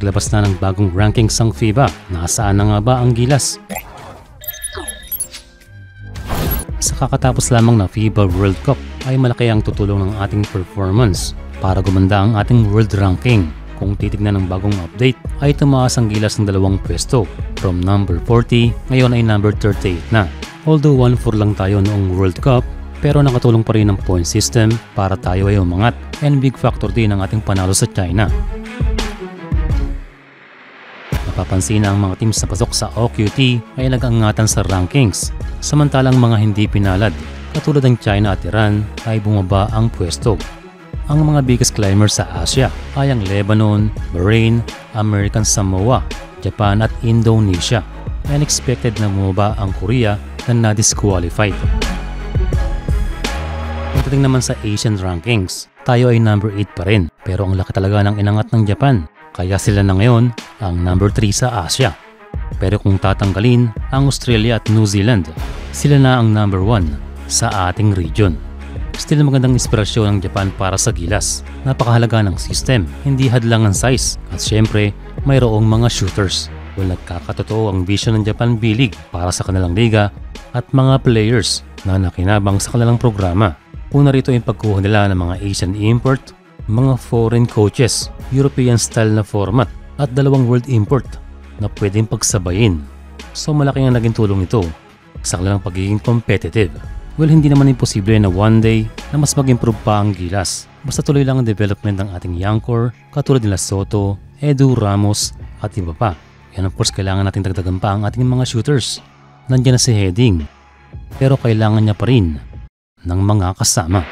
Naglabas na ng bagong rankings ang FIBA. Nasaan na nga ba ang Gilas? Sa kakatapos lamang na FIBA World Cup ay malaki ang tutulong ng ating performance para gumanda ang ating world ranking. Kung titignan ng bagong update ay tumaas ang Gilas ng 2 pwesto. From number 40, ngayon ay number 38 na. Although 1-4 lang tayo noong World Cup, pero nakatulong pa rin ang point system para tayo ay umangat, and big factor din ang ating panalo sa China. Napapansin na ang mga teams na pasok sa OQT ay nag-angatan sa rankings, samantalang mga hindi pinalad katulad ng China at Iran ay bumaba ang pwesto. Ang mga biggest climbers sa Asia ay ang Lebanon, Bahrain, American Samoa, Japan at Indonesia. Unexpected na bumaba ang Korea na na-disqualified. Pagdating naman sa Asian rankings, tayo ay number 8 pa rin, pero ang laki talaga ng inangat ng Japan, kaya sila na ngayon ang number 3 sa Asia. Pero kung tatanggalin ang Australia at New Zealand, sila na ang number 1 sa ating region. Still magandang inspirasyon ng Japan para sa Gilas. Napakahalaga ng system, hindi hadlang ang size, at syempre mayroong mga shooters. Nagkakatotoo ang vision ng Japan B-League para sa kanilang liga at mga players na nakinabang sa kanilang programa. Una rito yung pagkuha nila ng mga Asian import, mga foreign coaches, European style na format at 2 world import na pwedeng pagsabayin. So malaki ang naging tulong ito sa kanilang pagiging competitive. Well, hindi naman imposible na one day na mas mag-improve pa ang Gilas. Basta tuloy lang ang development ng ating young core katulad nila Soto, Edu Ramos at iba pa. Yan of course kailangan natin dagdagan pa ang ating mga shooters. Nandiyan na si Heading, pero kailangan niya pa rin ng mga kasama.